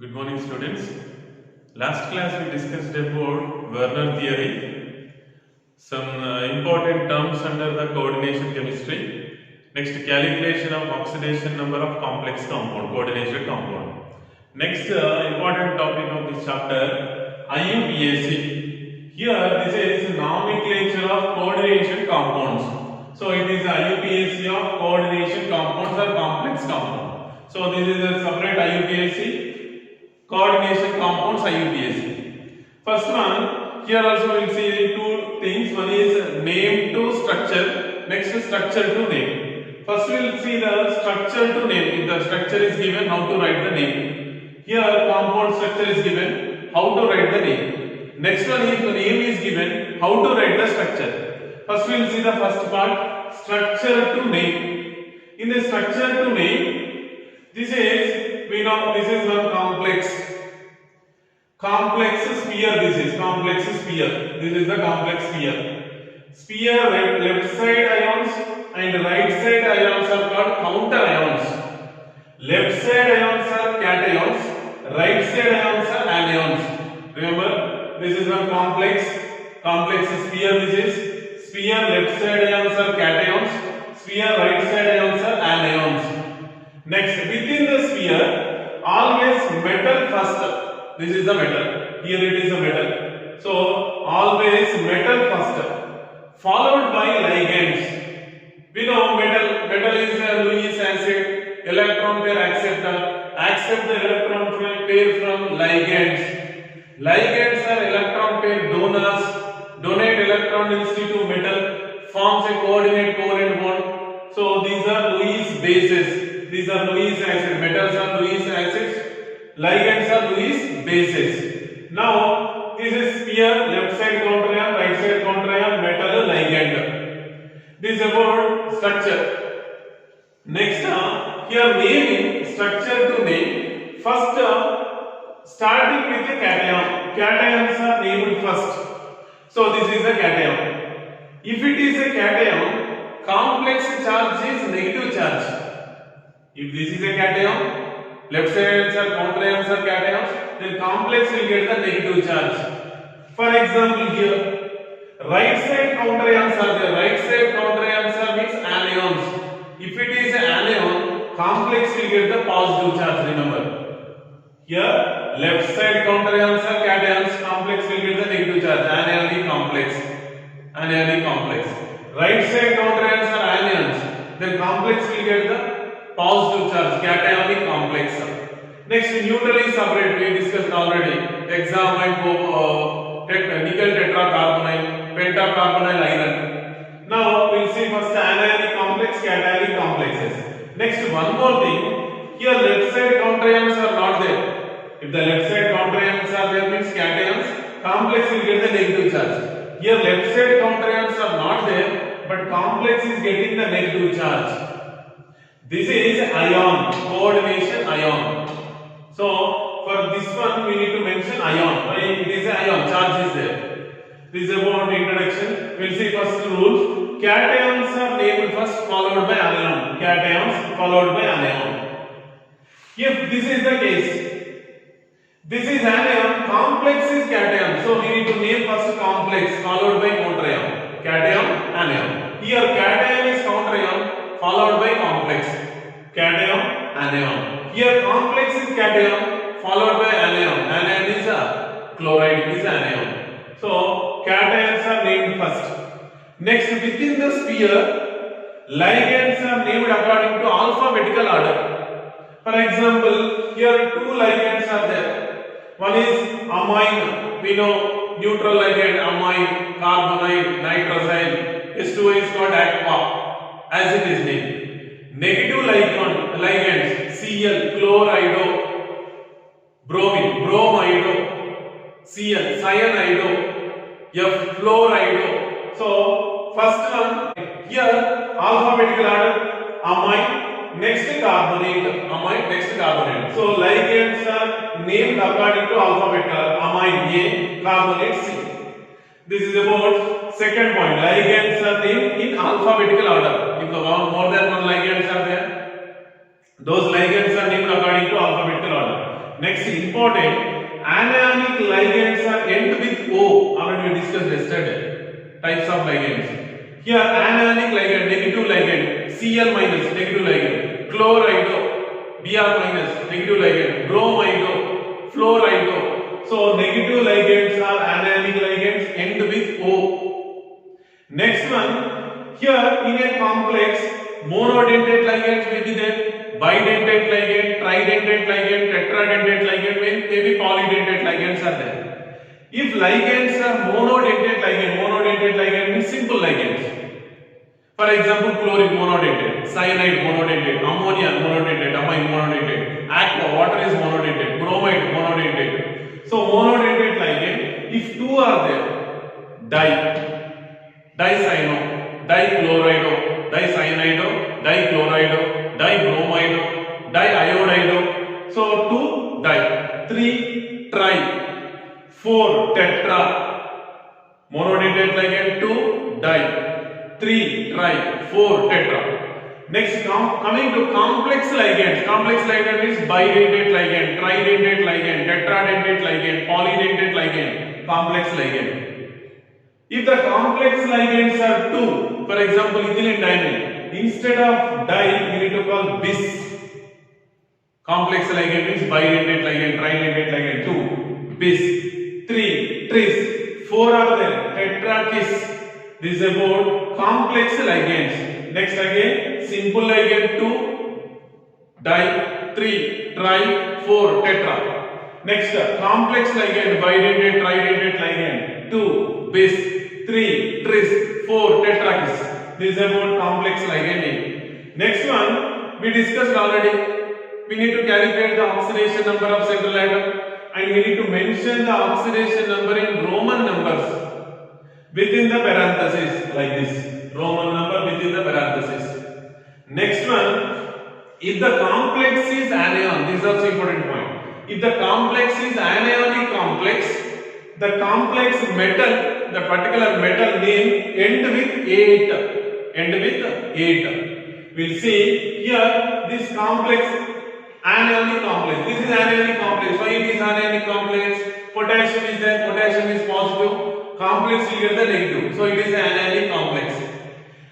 Good morning, students. Last class we discussed about Werner theory, some important terms under the coordination chemistry. Next, calculation of oxidation number of complex compound, coordinated compound. Next, important topic of this chapter, IUPAC. Here, this is nomenclature of coordination compounds. So, it is IUPAC of coordination compounds or complex compound. So, this is a separate IUPAC. Coordination compounds IUPAC. First one, here also we will see two things. One is name to structure, next is structure to name. First we will see the structure to name. If the structure is given, how to write the name. Here compound structure is given, how to write the name. Next one, if the name is given, how to write the structure. First we will see the first part, structure to name. In the structure to name, this is, we know this is one complex sphere. This is complex sphere. This is the complex sphere. Sphere left side ions and right side ions are called counter ions. Left side ions are cations, right side ions are anions. Remember, this is one complex sphere. This is sphere left side ions are cations, sphere right side ions are anions. Next, within the sphere, always metal first. This is the metal. Here it is a metal. So, always metal first, followed by ligands. We know metal is a Lewis acid, electron pair acceptor. Accept the electron pair from ligands. Ligands are electron pair donors. Donate electron density to metal, forms a coordinate covalent bond. So, these are Lewis bases. These are Lewis acids. Metals are Lewis acids. Ligands are Lewis bases. Now, this is sphere, left side counter ion, right side counter ion, metal ligand. This is about structure. Next, here naming, structure to name. First, starting with the cation. Cations are named first. So, this is a cation. If it is a cation, complex charge is negative charge. If this is a cation, left side are counter ions are cations, then complex will get the negative charge. For example, here, right side counter ions are there. Right side counter ions are means anions. If it is an anion, complex will get the positive charge. Remember, here left side counter ions are cations, complex will get the negative charge. Anionic complex. Anionic complex. Right side counter ions are anions, then complex will get the positive charge, cationic complex. Next, neutral is separate. We discussed already. Hexamide, nickel tetracarbonyl, pentacarbonyl iron. Now we will see first anionic complex, cationic complexes. Next, one more thing. Here left side counter ions are not there. If the left side counter ions are there, means cations, complex will get the negative charge. Here left side counter ions are not there, but complex is getting the negative charge. This is ion, coordination ion. So, for this one we need to mention ion. Why it is an ion, charge is there. This is about introduction. We will see first rule. Cations are named first, followed by anion. Cations followed by anion. If this is the case, this is anion, complex is cation. So, we need to name first complex, followed by counter ion. Cation, anion. Here cation is counter ion, followed by complex. Cation, anion. Here complex is cation, followed by anion. Anion is a chloride, is anion. So cations are named first. Next, within the sphere, ligands are named according to alphabetical order. For example, here two ligands are there. One is amine. We know neutral ligand, amine, carbonide, nitrosyl. H2O is called aqua, as it is named. Negative ligands, Cl, chlorido, bromine, bromido, Cl, cyanido, F, fluorido. So, first one, here alphabetical order, amine, next carbonate, amine, next carbonate. So, ligands are named according to alphabetical, amine A, carbonate C. This is about second point. Ligands are named in alphabetical order. If more than one ligands are there, those ligands are named according to alphabetical order. Next, important, anionic ligands are end with O. Already we discussed yesterday. Types of ligands. Here, anionic ligand, negative ligand, Cl minus, negative ligand, chlorido, Br minus, negative ligand, bromido, fluorido. So, negative ligands are anionic ligands, end with O. Next one, here in a complex, monodentate ligands will be there. Bidentate ligand, tridentate ligand, tetradentate ligand, maybe polydentate ligands are there. If ligands are monodentate ligand means simple ligands. For example, chlorine monodentate, cyanide monodentate, ammonia monodentate, amine monodentate, aqua, water is monodentate, bromide monodentate. So monodentate ligand, if two are there, dicyano, dichlorido, dicyanido, dichlorido, dibromido, diiodido. So 2 di, 3 tri, 4 tetra. Monodentate ligand 2 di, 3 tri, 4 tetra. Next, coming to complex ligands. Complex ligand is bidentate ligand, tridentate ligand, tetradentate ligand, polydentate ligand. Complex ligand. If the complex ligands are 2, for example, ethylene diamine. Instead of di, we need to call bis. Complex ligand means bidentate ligand, tridentate ligand, 2, bis, 3, tris, 4 are there, tetra, cis. This is about complex ligands. Next again, simple ligand 2, di, 3, tri, 4, tetra. Next, complex ligand, bidentate, tridentate ligand, 2, bis, 3, tris, 4, tetra, cis. This is about complex ligand. Next one, we discussed already. We need to calculate the oxidation number of central atom and we need to mention the oxidation number in Roman numbers within the parenthesis like this. Roman number within the parenthesis. Next one, if the complex is anion, this is also important point. If the complex is anionic complex, the complex metal, the particular metal name end with 8. End with 8. We'll see here this complex anionic complex. This is anionic complex. Why it is anionic complex? Potassium is there, potassium is positive, complex will get the negative. So it is an anionic complex.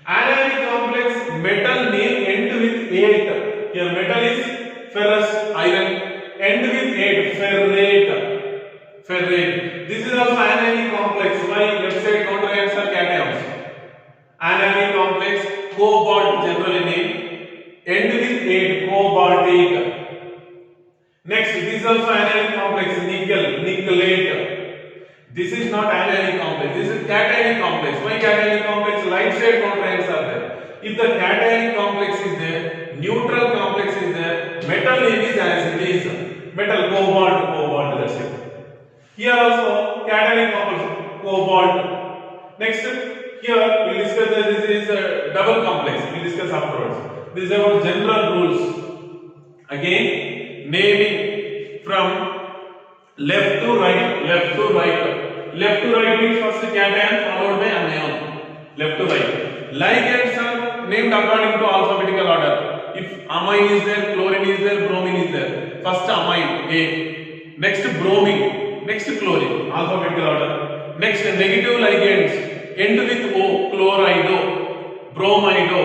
Anionic complex metal name end with 8. Here metal is ferrous, iron, end with 8, ferrate. Ferrate. This is also anionic complex. Why? Left side counter ions are cations. Anionic complex, cobalt generally name, end with 8, cobaltate. Next, this is also anionic complex, nickel, nickelate. This is not anionic complex, this is cationic complex. Why cationic complex? Light side counter ions are there. If the cationic complex is there, neutral complex is there, metal name is as it is. Metal, cobalt, that's it. Here also, cationic complex, cobalt. Next, here we discuss that this is a double complex. We discuss afterwards. This is about general rules. Again, naming from left to right. Left to right. Left to right means first cation followed by anion. Left to right. Ligands are named according to alphabetical order. If amine is there, chlorine is there, bromine is there. First amine A. Next bromine. Next chlorine. Alphabetical order. Next negative ligands. End with O, chlorido, bromido,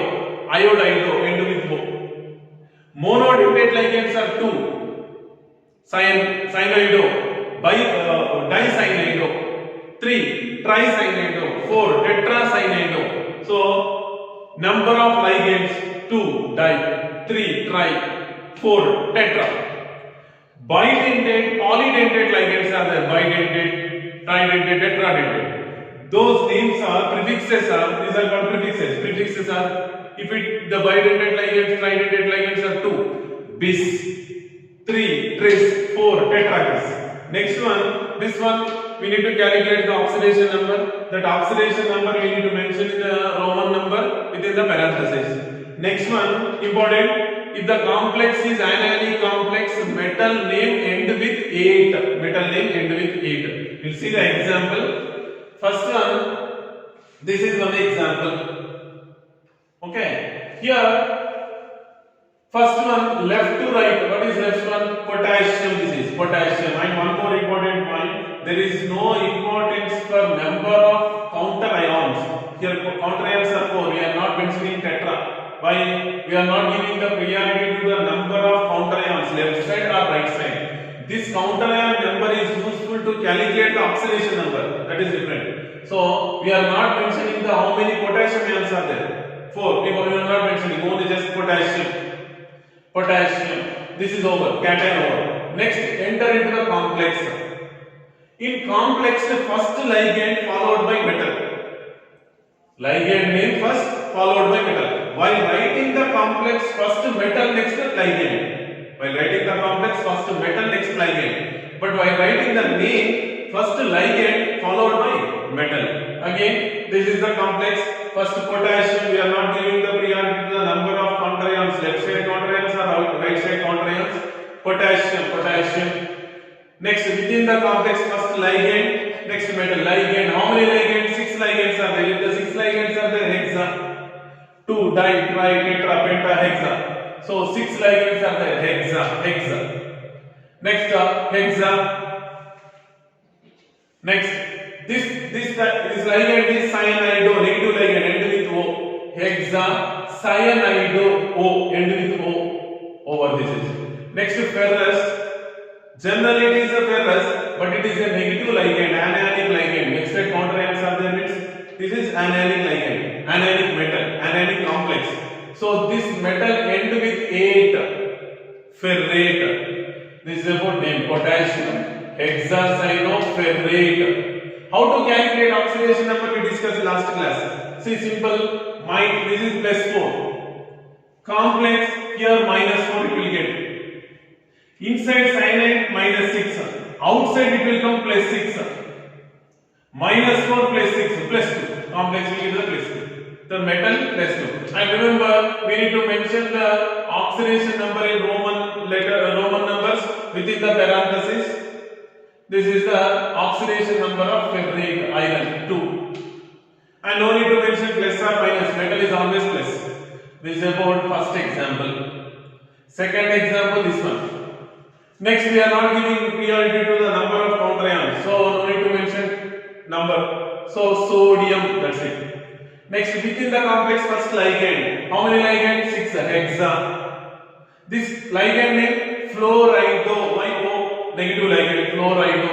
iodido, end with O. Monodentate ligands are 2, cyanido, dicyanido, 3, tricyanido, 4, tetracyanido. So, number of ligands 2, di, 3, tri, 4, tetra. Bidentate, polydentate ligands are there, bidentate, tridentate, tetradentate. Those names are prefixes are, these are called prefixes. Prefixes are, if it the bidentate ligands, tridentate ligands are 2, bis, 3, tris, 4, tetrakis. Next one, this one we need to calculate the oxidation number. That oxidation number we need to mention in the Roman number within the parenthesis. Next one, important, if the complex is anionic complex, metal name end with 8. Metal name end with 8. We'll see the example. First one, this is one example. Okay, here First one, left to right. What is left one? Potassium. This is potassium. And one more important point. There is no importance for number of counter ions. Here counter ions are 4. We are not mentioning tetra. Why? We are not giving the priority to the number of counter ions, left side or right side. This counter ion number is useful to calculate the oxidation number. That is different. So we are not mentioning the how many potassium ions are there. 4. We are not mentioning only just potassium. Potassium. This is over. Cation over. Next, enter into the complex. In complex, the first ligand followed by metal. Ligand name first followed by metal. While writing the complex, first metal next ligand. While writing the complex, first metal next ligand. But while writing the name, first ligand followed by metal. Again, this is the complex. First potassium. We are not giving the priority to the number of counter ions, left side counter ions or right side counter ions. Potassium. Next, within the complex, first ligand, next metal. Ligand. How many ligands? 6 ligands are there. If the 6 ligands are there, hexa. 2, di, tri, tetra, penta, hexa. So 6 ligands are there. Hexa. Next, hexa. Next, this ligand is cyanido, negative ligand, end with O. Hexa, cyanido, O, end with O. Over this is. Next, ferrous. Generally it is a ferrous, but it is a negative ligand, anionic ligand. Next side counter ions are there means this is anionic ligand, anionic metal, anionic complex. So this metal end with 8, ferrate. This is about name, potassium, hexacyanoferrate. How to calculate oxidation number we discussed last class. See, simple, this is plus 4. Complex, here minus 4 it will get. Inside cyanide minus 6. Outside it will come plus 6. Minus 4 plus 6 plus 2. Complex will give the plus 2. The metal plus 2. And remember, we need to mention the oxidation number in Roman numbers within the parenthesis. This is the oxidation number of ferrate iron 2. And no need to mention plus or minus. Metal is always plus. This is about first example. Second example, this one. Next, we are not giving priority to the number of counter ions, so no need to mention number. So sodium, that's it. Next, within the complex, first ligand. How many ligands? 6. Hexa. This ligand name fluorido. Why O? Negative ligand, fluorido.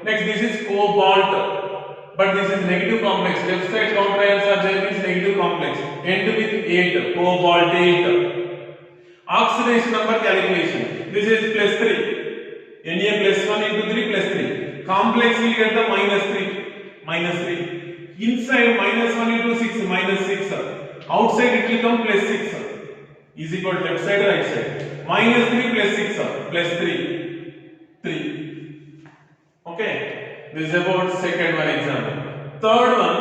Next, this is cobalt, but this is negative complex. Left side counter ions are there, means negative complex. End with 8, cobaltate. Oxidation number calculation. This is plus 3. Na plus 1 into 3 plus 3. Complex will get the minus 3. Minus 3. Inside minus 1 into 6 minus 6. Outside it will come plus 6. Is equal to left side right side. Minus 3 plus 6 plus 3. 3. Okay. This is about second one example. Third one.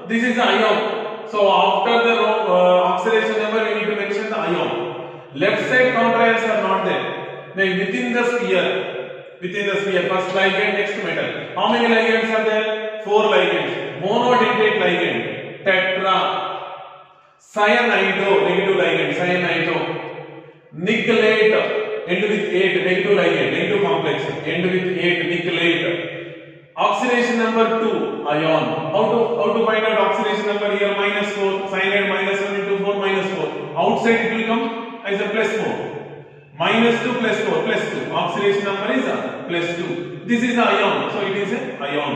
This is ion. So after the oxidation number we need to mention the ion. Left side counter ions are not there. Then within the sphere, first ligand, next metal. How many ligands are there? 4 ligands. Monodentate ligand, tetra. Cyanido, negative ligand, cyanido. Nickelate, end with 8, negative ligand, negative complex, end with 8, nickelate. Oxidation number 2, ion. How to find out oxidation number here? Minus 4, cyanide minus 1 into 4 minus 4. Outside it will come as a plus 4. Minus 2 plus 4 plus 2. Oxidation number is plus 2. This is ion. So it is an ion.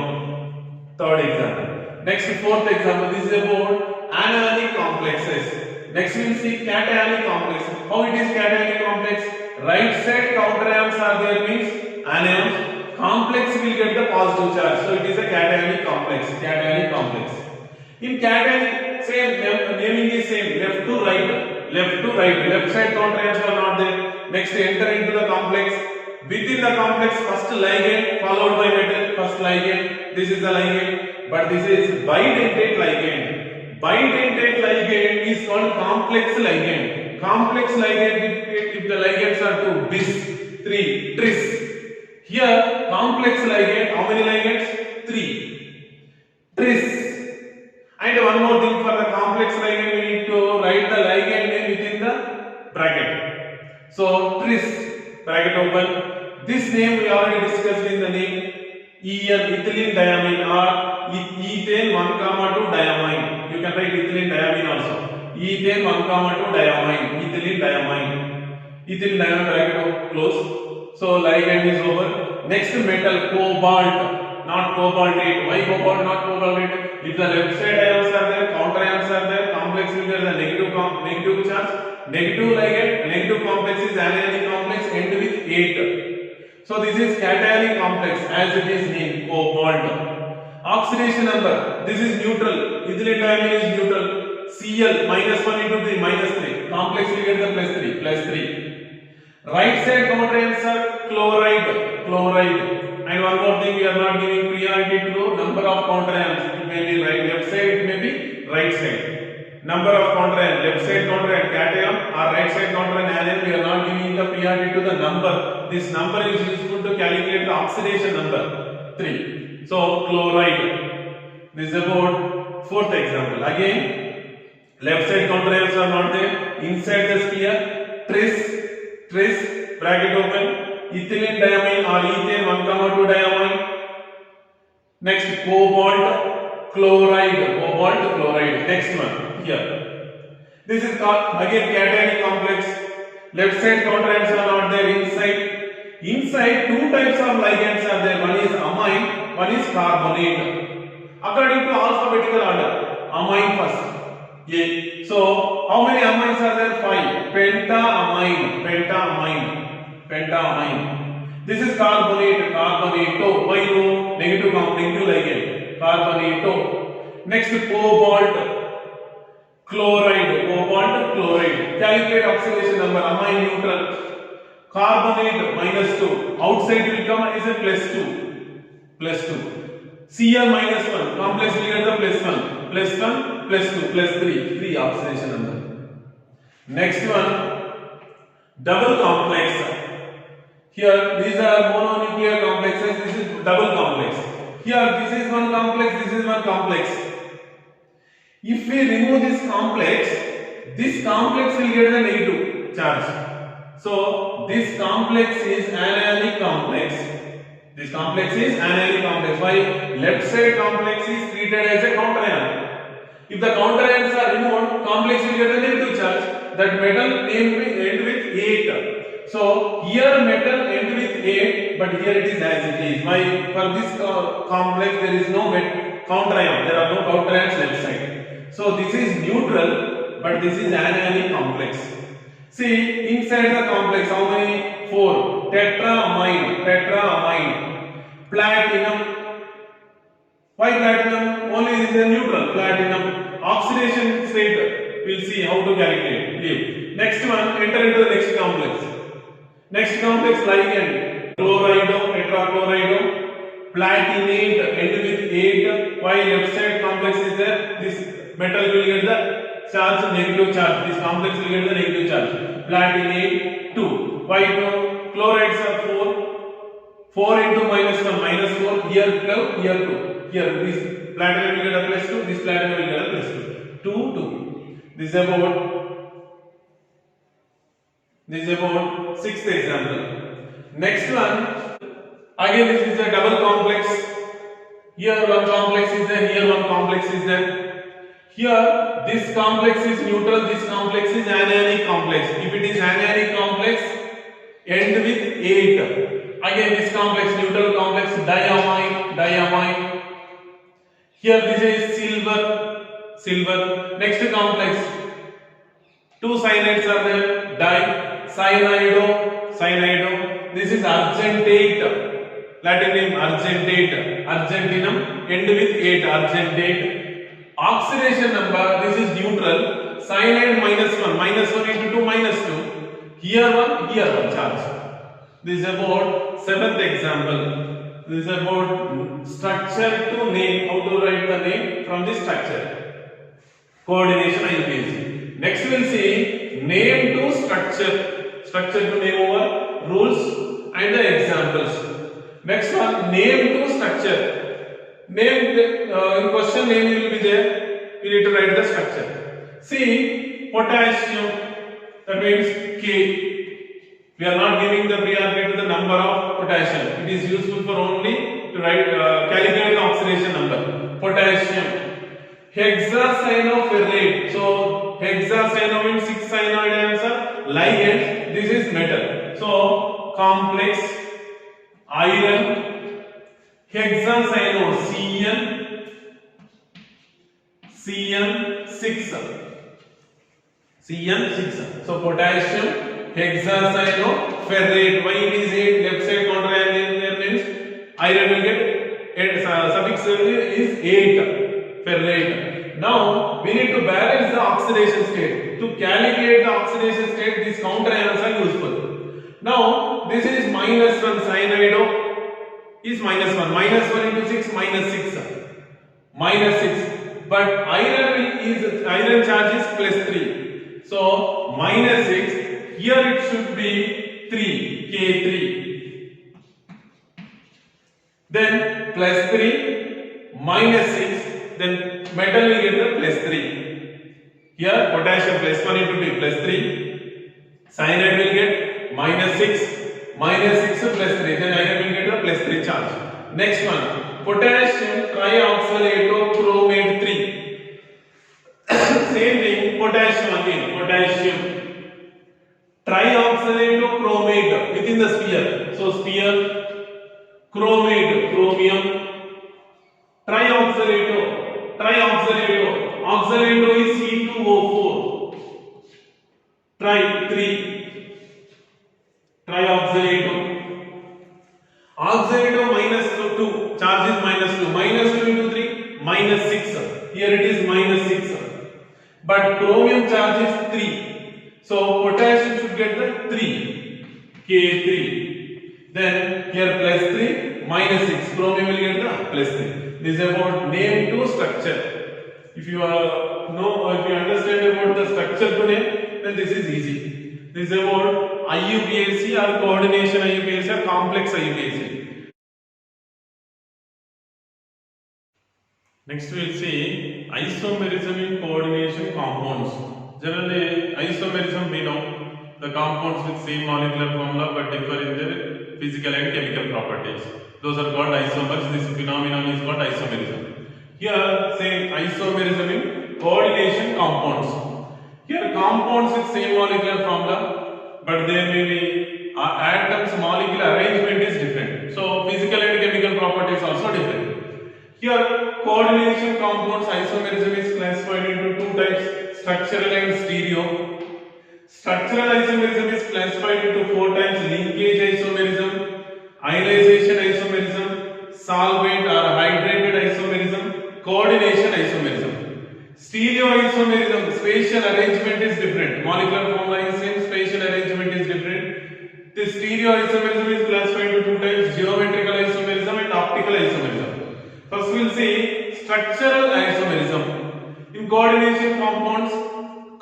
Third example. Next, fourth example. This is about anionic complexes. Next we will see cationic complex. How it is cationic complex? Right side counter ions are there means anions. Complex will get the positive charge. So it is a cationic complex. Cationic complex. In cationic, same naming is same. Left to right. Left side counter ions are not there. Next, enter into the complex. Within the complex, first ligand followed by metal. First ligand. This is the ligand, but this is bidentate ligand. Bidentate ligand is called complex ligand. Complex ligand if the ligands are 2, bis, 3, tris. Here, complex ligand. How many ligands? 3. Tris. And one more thing, for the complex ligand we need to write the ligand name within the bracket. So tris, bracket open. This name we already discussed in the name ethylene diamine or ethane 1,2 diamine. You can write ethylene diamine also. Ethane 1,2 diamine, ethylene diamine. Ethylene diamine bracket close. So ligand is over. Next metal cobalt, not cobaltate. Why cobalt, not cobaltate? If the left side ions are there, counter ions are there, complex will get the negative charge. Negative ligand, negative complex is anionic complex, end with 8. So this is cationic complex as it is named, cobalt. Oxidation number, this is neutral. Ethylene diamine is neutral. Cl -1 into 3 -3. Complex will get the +3. Right side counter ions are chloride. And one more thing, we are not giving priority to number of counter ions. It may be left side, it may be right side. Number of counter ion, left side counter ion cation or right side counter ion anion, we are not giving the priority to the number. This number is useful to calculate the oxidation number 3. So chloride. This is about fourth example. Again, left side counter ions are not there. Inside the sphere, tris, bracket open. Ethylene diamine or ethane 1,2 diamine. Next cobalt chloride. Next one here. This is called again cationic complex. Left side counter ions are not there inside. Inside two types of ligands are there. One is amine, one is carbonate. According to alphabetical order, amine first. Yeah. So how many amines are there? 5. Pentaamine. This is carbonato. Why no? Negative ligand. Carbonato. Next cobalt chloride. Calculate oxidation number. Amine neutral. Carbonate -2. Outside will come is a +2. Cl -1. Complex will get the +1. +2, +3 oxidation number. Next one, double complex. Here these are mononuclear complexes. This is double complex. Here this is one complex. If we remove this complex will get the negative charge. So this complex is anionic complex. Why? Left side complex is treated as a counter ion. If the counter ions are removed, complex will get a negative charge. That metal end with 8. So here metal end with 8, but here it is as it is. Why? For this complex there is no counter ion. There are no counter ions left side. So this is neutral, but this is anionic complex. See inside the complex how many? 4. Tetraamine. Platinum. Why platinum? Only this is a neutral. Platinum. Oxidation state, we'll see how to calculate. Leave. Next one, enter into the next complex. Ligand. Tetrachlorido. Platinate, end with 8. Why? Left side complex is there. This metal will get the charge, negative charge. This complex will get the negative charge. Platinate 2. Why 2? Chlorides are 4. 4 into -4. Here 12, here 2. Here this platinum will get a +2. This platinum will get a +2. 2. This is about sixth example. Next one, again this is a double complex. Here one complex is there. Here one complex is there. Here this complex is neutral. This complex is anionic complex. If it is anionic complex, end with 8. Again this complex neutral complex diamine. Here this is silver. Next complex, 2 cyanides are there. Cyanide. This is argentate. Latin name argentinum. End with 8. Argentate. Oxidation number, this is neutral. Cyanide -1 into 2 -2. Here one charge. This is about seventh example. This is about structure to name. How to write the name from the structure. Coordination IUPAC. Next we will see name to structure. Structure to name over rules and the examples. Next one, name to structure. Name in question name will be there. We need to write the structure. See potassium, that means K. We are not giving the priority to the number of potassium. It is useful for only to write calculate the oxidation number. Potassium, hexacyanoferrate. So hexacyano means 6 cyanoid ions are ligand. This is metal. So complex iron hexacyano Cn6. So potassium hexacyanoferrate. Why it is 8? Left side counter ion there means iron will get suffix is 8 ferrate. Now we need to balance the oxidation state. To calculate the oxidation state, these counter ions are useful. Now this is -1 cyanide is -1. -1 into 6 -6. But iron charge is +3. So -6. Here it should be 3 K3. Then +3 -6. Then metal will get the +3. Here potassium +1 into 2 +3. Cyanide will get -6 +3. Then iron will get the +3 charge. Next one, potassium trioxalatochromate 3. Same thing, potassium again. Potassium trioxalatochromate within the sphere. So sphere, chromate, chromium, trioxalato. Oxalato is C2O4. Tri3. Trioxalato. Oxalato -2. Charge is -2. -2 into 3 -6. Here it is -6. But chromium charge is 3. So potassium should get the 3 K3. Then here +3 -6. Chromium will get the +3. This is about name to structure. If you understand about the structure to name, then this is easy. This is about IUPAC or coordination IUPAC or complex IUPAC. Next we will see isomerism in coordination compounds. Generally isomerism we know the compounds with same molecular formula but differ in their physical and chemical properties. Those are called isomers. This phenomenon is called isomerism. Here same isomerism in coordination compounds. Here compounds with same molecular formula but there may be atoms molecular arrangement is different. So physical and chemical properties also different. Here coordination compounds isomerism is classified into two types, structural and stereo. Structural isomerism is classified into four types: linkage isomerism, ionization isomerism, solvent or hydrated isomerism, coordination isomerism. Stereo isomerism, spatial arrangement is different. Molecular formula is same, spatial arrangement is different. This stereo isomerism is classified into two types: geometrical isomerism and optical isomerism. First we will see structural isomerism. In coordination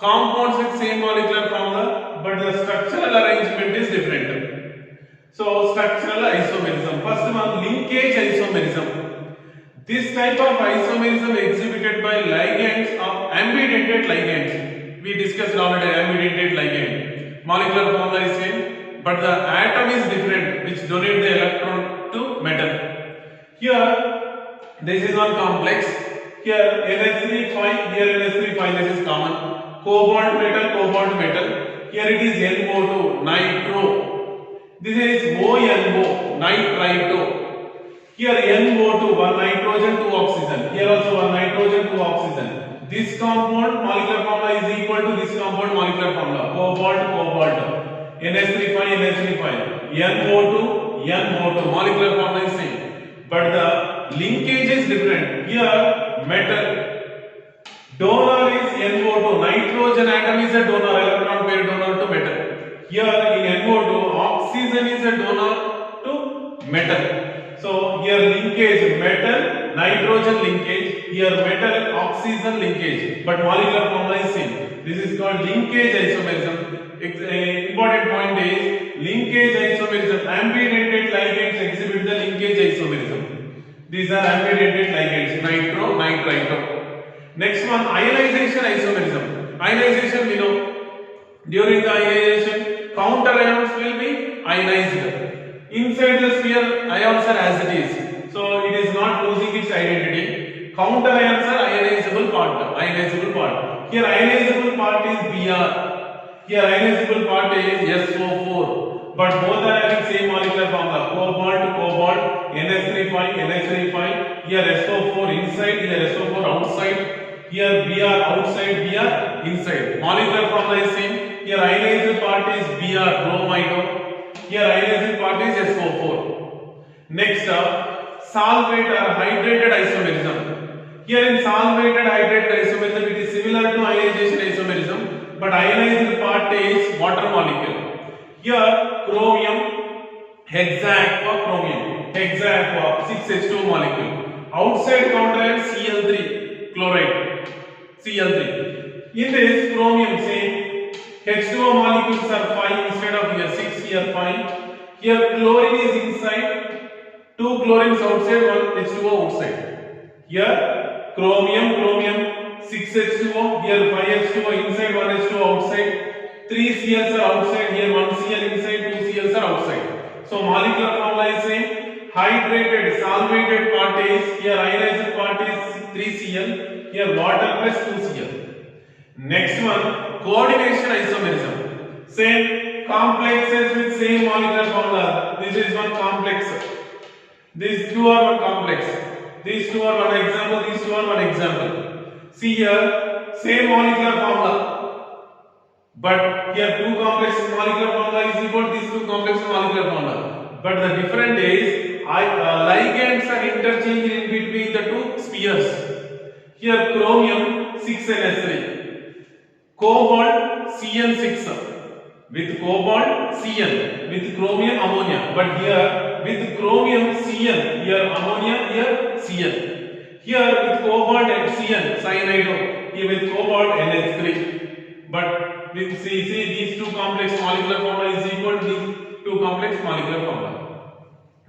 compounds with same molecular formula but the structural arrangement is different. So structural isomerism. First one, linkage isomerism. This type of isomerism exhibited by ligands of ambidentate ligands. We discussed already ambidentate ligand. Molecular formula is same but the atom is different which donate the electron to metal. Here this is one complex. Here NH3 here NH3 this is common. Cobalt metal. Here it is NO2, nitro. This is ONO, nitrito. Here NO2, one nitrogen, two oxygen. Here also one nitrogen, two oxygen. This compound molecular formula is equal to this compound molecular formula. Cobalt. NH3 NO2 molecular formula is same. But the linkage is different. Here metal donor is NO2. Nitrogen atom is a donor, electron pair donor to metal. Here in NO2 oxygen is a donor to metal. So here linkage metal nitrogen linkage, here metal oxygen linkage but molecular formula is same. This is called linkage isomerism. Important point is linkage isomerism. Ambidentate ligands exhibit the linkage isomerism. These are ambidentate ligands, nitrito. Next one, ionization isomerism. Ionization we know during the ionization counter ions will be ionized. Inside the sphere, ions are as it is, so it is not losing its identity. Counter ions are ionizable part. Ionizable part. Here ionizable part is Br. Here ionizable part is SO4. But both are having same molecular formula. Cobalt, cobalt, NH3 NH3. Here SO4 inside, here SO4 outside. Here Br outside, Br inside. Molecular formula is same. Here ionized part is Br, bromide. Here ionized part is SO4. Next up, solvate or hydrated isomerism. Here in solvated hydrated isomerism, it is similar to ionization isomerism, but ionized part is water molecule. Here chromium, hexaaqua chromium, hexaaqua 6H2 molecule. Outside counter ion Cl3 chloride, Cl3. In this chromium same. H2O molecules are 5 instead of here 6, here 5. Here chlorine is inside, 2 chlorines outside, 1 H2O outside. Here chromium, 6H2O, here 5H2O inside, 1 H2O outside. 3 Cls are outside, here 1 Cl inside, 2 Cls are outside. So molecular formula is same. Hydrated, solvated part is, here ionized part is 3 Cl, here water plus 2 Cl. Next one, coordination isomerism. Same complexes with same molecular formula. This is one complex. These two are one complex. These two are one example. These two are one example. See here, same molecular formula. But here two complex molecular formula is equal to these two complex molecular formula. But the difference is, ligands are interchanged in between the two spheres. Here chromium 6NH3. Cobalt Cn6 with cobalt Cn with chromium ammonia, but here with chromium Cn, here ammonia, here Cn. Here with cobalt and Cn cyanide, here with cobalt NH3. But with see these two complex molecular formula is equal to these two complex molecular formula.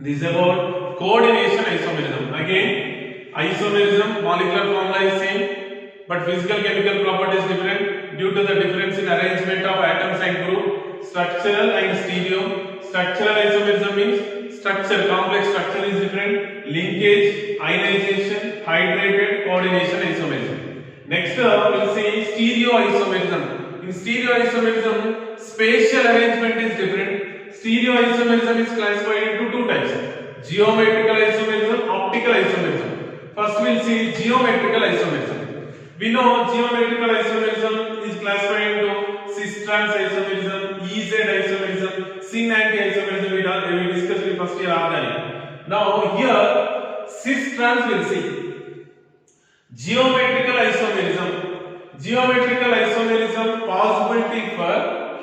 This is about coordination isomerism. Again, isomerism molecular formula is same, but physical chemical properties different due to the difference in arrangement of atoms and group. Structural and stereo. Structural isomerism means structure, complex structure is different. Linkage, ionization, hydrated, coordination isomerism. Next up we'll see stereo isomerism. In stereo isomerism, spatial arrangement is different. Stereo isomerism is classified into two types: geometrical isomerism, optical isomerism. First we'll see geometrical isomerism. We know geometrical isomerism is classified into cis-trans isomerism, Ez isomerism, syn-anti-isomerism. We discussed in first year organic. Now here cis-trans will see geometrical isomerism. Geometrical isomerism possibility for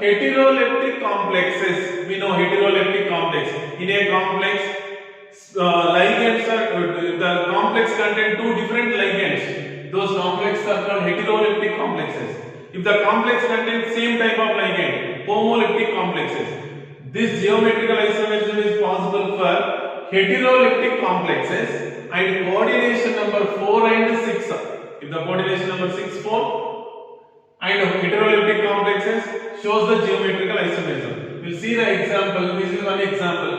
heteroleptic complexes. We know heteroleptic complex. In a complex, ligands are the complex contain two different ligands. Those complexes are called heteroleptic complexes. If the complex contains same type of ligand, homoleptic complexes. This geometrical isomerism is possible for heteroleptic complexes and coordination number 4 and 6. If the coordination number 6, 4 and heteroleptic complexes shows the geometrical isomerism. We'll see the example. This is one example.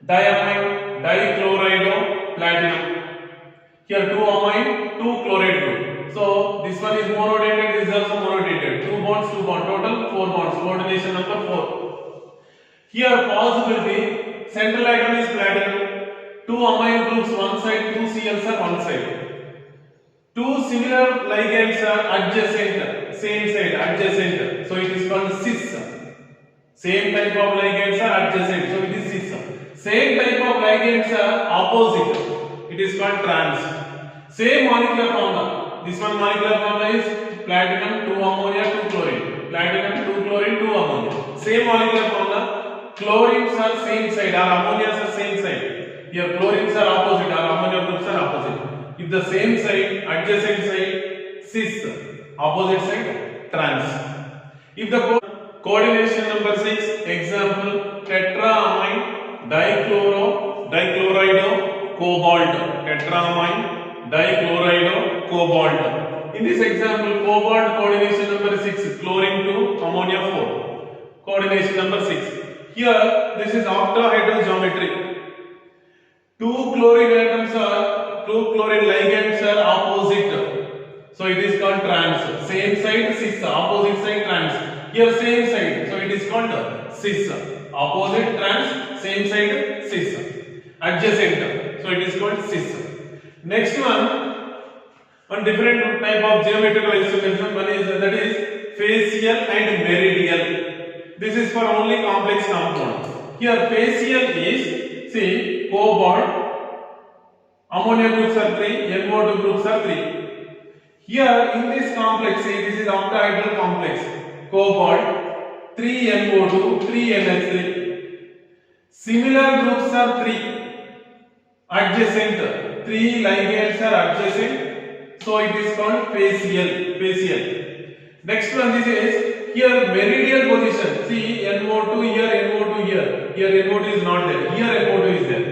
Diamine, dichloride, platinum. Here 2 amine, 2 chloride group. So this one is monodiated, this is also monodiated. 2 bonds, total 4 bonds. Coordination number 4. Here possibility, central atom is platinum. 2 amine groups one side, 2 Cls are one side. 2 similar ligands are adjacent, same side, adjacent. So it is called cis. Same type of ligands are adjacent, so it is cis. Same type of ligands are opposite. It is called trans. Same molecular formula. This one molecular formula is platinum 2 ammonia 2 chlorine. Platinum 2 chlorine 2 ammonia. Same molecular formula. Chlorines are same side, or ammonias are same side. Here chlorines are opposite, or ammonia groups are opposite. If the same side, adjacent side, cis. Opposite side, trans. If the coordination number 6, example tetraamine dichloride cobalt, tetraamine dichloride cobalt. In this example, cobalt coordination number 6, chlorine 2, ammonia 4. Coordination number 6. Here, this is octahedral geometry. Two chlorine ligands are opposite. So it is called trans. Same side cis, opposite side trans. Here same side, so it is called cis. Opposite trans, same side cis. Adjacent, so it is called cis. Next one different type of geometrical isomerism. One is that is facial and meridial. This is for only complex compounds. Here facial is, see, cobalt, ammonia groups are 3, NO2 groups are 3. Here in this complex, see, this is octahedral complex. Cobalt, 3NO2, 3NH3. Similar groups are 3. Adjacent, 3 ligands are adjacent. So it is called facial. Next one, this is here meridial position. See, NO2 here, NO2 here. Here NO2 is not there. Here NO2 is there.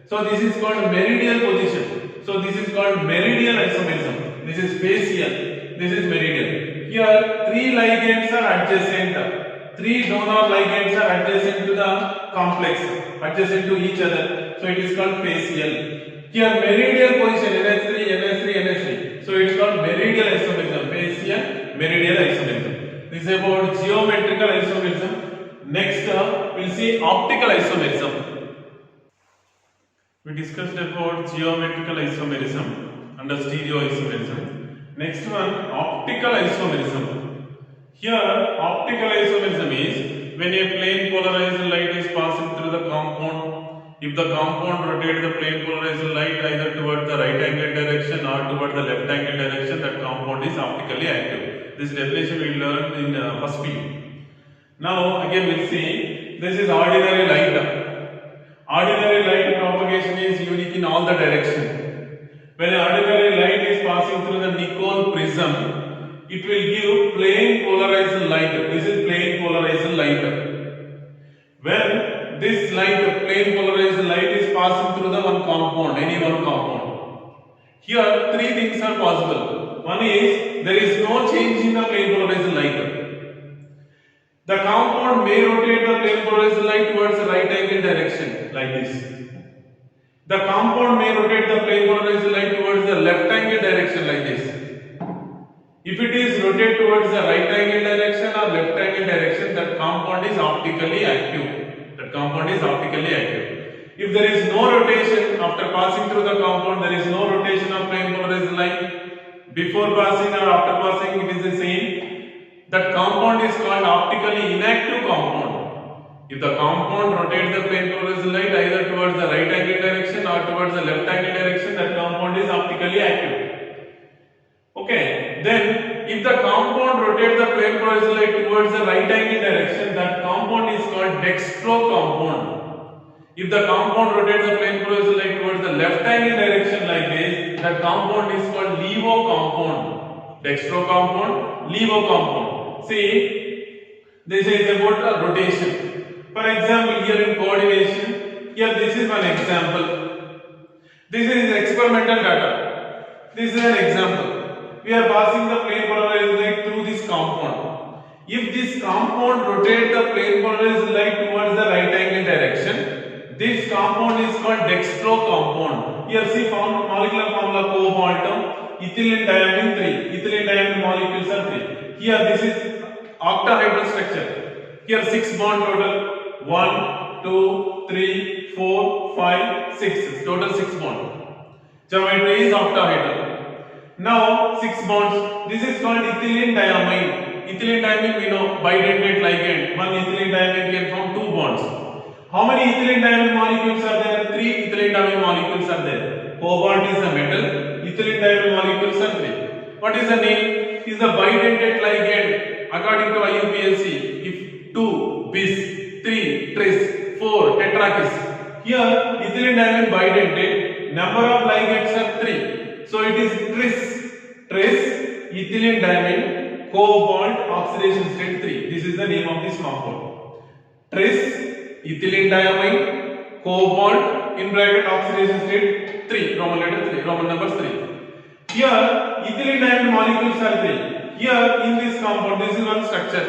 So this is called meridial position. So this is called meridial isomerism. This is facial. This is meridial. Here 3 ligands are adjacent. 3 donor ligands are adjacent to the complex, adjacent to each other. So it is called facial. Here meridial position NH3, NH3, NH3. So it is called meridial isomerism. Facial, meridial isomerism. This is about geometrical isomerism. Next we'll see optical isomerism. We discussed about geometrical isomerism and stereoisomerism. Next one, optical isomerism. Here optical isomerism is when a plane polarized light is passing through the compound. If the compound rotates the plane polarized light either towards the right angle direction or towards the left angle direction, that compound is optically active. This definition we learned in first PU. Now again we'll see, this is ordinary light. Ordinary light propagation is unique in all the directions. When ordinary light is passing through the Nicol prism, it will give plane polarized light. This is plane polarized light. When this light, plane polarized light, is passing through the one compound, any one compound. Here, 3 things are possible. One is, there is no change in the plane polarized light. The compound may rotate the plane polarized light towards the right angle direction, like this. The compound may rotate the plane polarized light towards the left angle direction, like this. If it is rotated towards the right angle direction or left angle direction, that compound is optically active. If there is no rotation after passing through the compound, there is no rotation of plane polarized light. Before passing or after passing, it is the same. That compound is called optically inactive compound. If the compound rotates the plane polarized light either towards the right angle direction or towards the left angle direction, that compound is optically active. Okay, then if the compound rotates the plane polarized light towards the right angle direction, that compound is called dextro compound. If the compound rotates the plane polarized light towards the left angle direction, like this, that compound is called levo compound. Dextro compound, levo compound. See, this is about a rotation. For example, here in coordination, here this is one example. This is experimental data. This is an example. We are passing the plane polarized light through this compound. If this compound rotates the plane polarized light towards the right angle direction, this compound is called dextro compound. Here see molecular formula cobalt, ethylene diamine 3. Ethylene diamine molecules are 3. Here this is octahedral structure. Here 6 bond total. 1, 2, 3, 4, 5, 6. Total 6 bond. Geometry is octahedral. Now 6 bonds. This is called ethylene diamine. Ethylene diamine we know bidentate ligand. One ethylene diamine can form 2 bonds. How many ethylene diamine molecules are there? 3 ethylene diamine molecules are there. Cobalt is a metal. Ethylene diamine molecules are 3. What is the name? Is the bidentate ligand according to IUPAC. If 2 bis, 3 tris, 4 tetrakis. Here ethylene diamine bidentate. Number of ligands are 3. So it is tris, ethylene diamine, cobalt, oxidation state 3. This is the name of this compound. Tris, ethylene diamine, cobalt, in bracket oxidation state 3, Roman letter 3, Roman numbers 3. Here ethylene diamine molecules are 3. Here in this compound, this is one structure.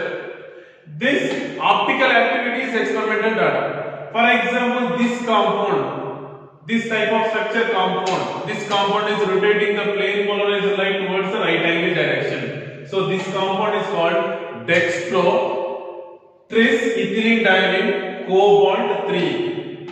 This optical activity is experimental data. For example, this compound, this type of structure compound, this compound is rotating the plane polarized light towards the right angle direction. So this compound is called dextro tris-ethylene diamine cobalt 3.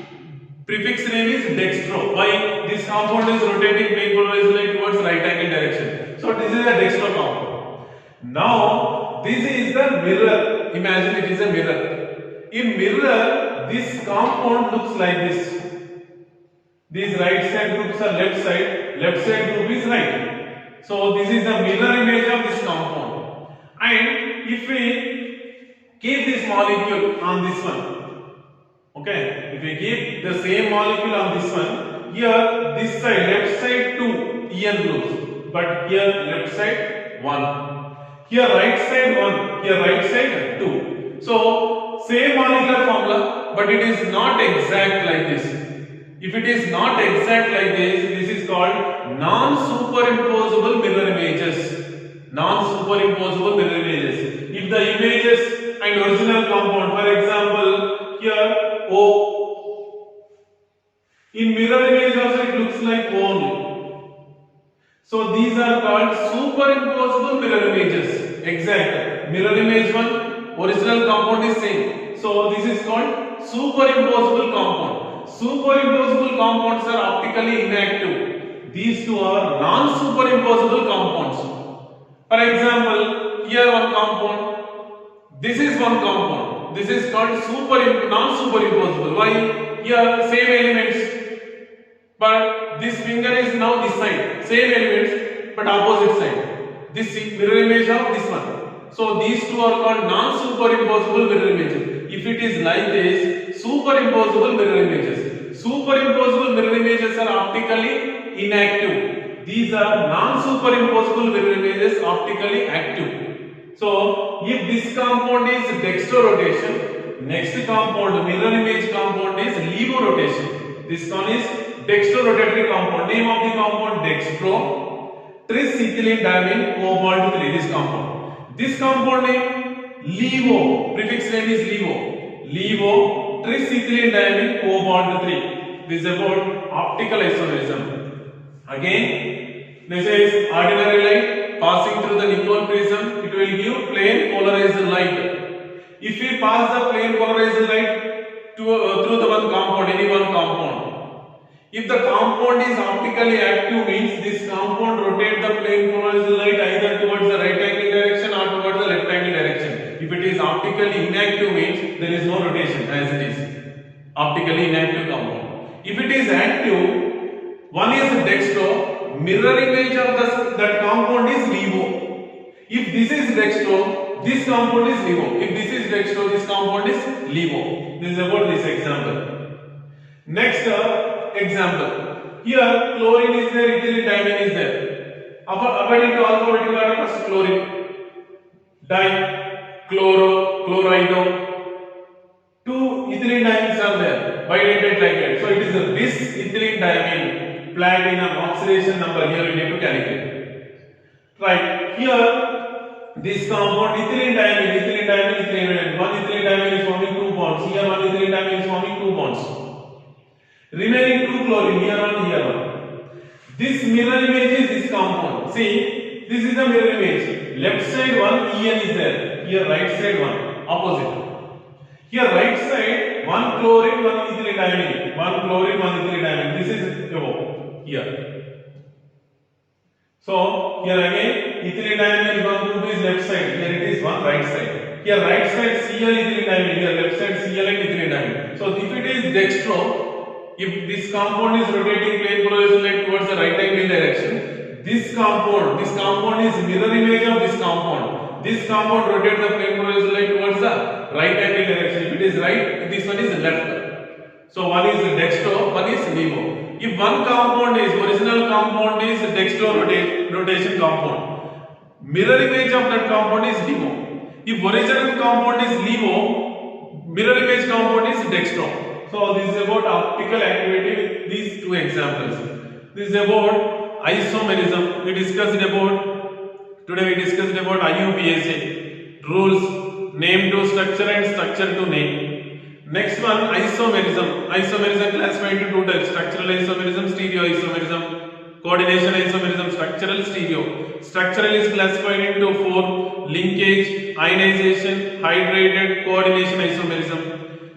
Prefix name is dextro. Why? This compound is rotating plane polarized light towards right angle direction. So this is a dextro compound. Now this is the mirror. Imagine it is a mirror. In mirror, this compound looks like this. These right side groups are left side group is right. So this is the mirror image of this compound. And if we keep this molecule on this one, okay, if we keep the same molecule on this one, here this side, left side 2 En groups, but here left side 1. Here right side 1, here right side 2. So same molecular formula, but it is not exact like this. If it is not exact like this is called non-superimposable mirror images. Non-superimposable mirror images. If the images and original compound, for example, here O, in mirror image also it looks like O only. So these are called superimposable mirror images. Exact. Mirror image 1, original compound is same. So this is called superimposable compound. Superimposable compounds are optically inactive. These two are non-superimposable compounds. For example, here one compound. This is one compound. This is called non-superimposable. Why? Here same elements. But this finger is now this side, same elements but opposite side. This mirror image of this one. So these two are called non-superimposable mirror images. If it is like this, superimposable mirror images. Superimposable mirror images are optically inactive. These are non-superimposable mirror images optically active. So if this compound is dextrorotation, next compound, mirror image compound is levorotation. This one is dextrorotatory compound. Name of the compound dextro tris-ethylene diamine cobalt 3. This compound. This compound name levo. Prefix name is levo. Levo tris-ethylene diamine cobalt 3. This is about optical isomerism. Again, this is ordinary light passing through the Nicol prism. It will give plane polarized light. If we pass the plane polarized light through the one compound, any one compound. If the compound is optically active, means this compound rotates the plane polarized light either towards the right angle direction or towards the left angle direction. If it is optically inactive, means there is no rotation as it is. Optically inactive compound. If it is active, one is dextro, mirror image of that compound is levo. If this is dextro, this compound is levo. If this is dextro, this compound is levo. This is about this example. Next example. Here chlorine is there, ethylene diamine is there. According to alphabetical order, first chlorine, di, chloro, chlorido. Two ethylene diamines are there, bidentate like that. So it is this ethylene diamine platinum oxidation number. Here we need to calculate. Right. Here this compound ethylene diamine. One ethylene diamine is forming 2 bonds. Here one ethylene diamine is forming 2 bonds. Remaining 2 chlorine, here one. This mirror image is this compound. See, this is the mirror image. Left side 1 En is there. Here right side 1, opposite. Here right side 1 chlorine, 1 ethylene diamine. 1 chlorine, 1 ethylene diamine. This is above. Here. So here again ethylene diamine is 1 group is left side. Here it is 1 right side. Here right side Cl ethylene diamine. Here left side Cl and ethylene diamine. So if it is dextro, if this compound is rotating plane polarized light towards the right angle direction, this compound is mirror image of this compound. This compound rotates the plane polarized light towards the right angle direction. If it is right, this one is left. So one is dextro, one is levo. If one compound is original compound is dextro rotation compound, mirror image of that compound is levo. If original compound is levo, mirror image compound is dextro. So this is about optical activity with these two examples. This is about isomerism. Today we discussed about IUPAC rules name to structure and structure to name. Next one, isomerism. Isomerism classified into two types: structural isomerism, stereoisomerism. Coordination isomerism, structural, stereo. Structural is classified into four: linkage, ionization, hydrated, coordination isomerism.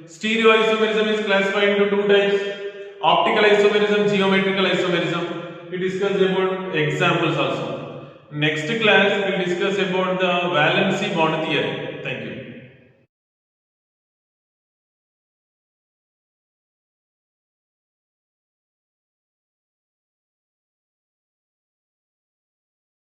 Stereoisomerism is classified into two types: optical isomerism, geometrical isomerism. We discussed about examples also. Next class we will discuss about the valency bond theory. Thank you.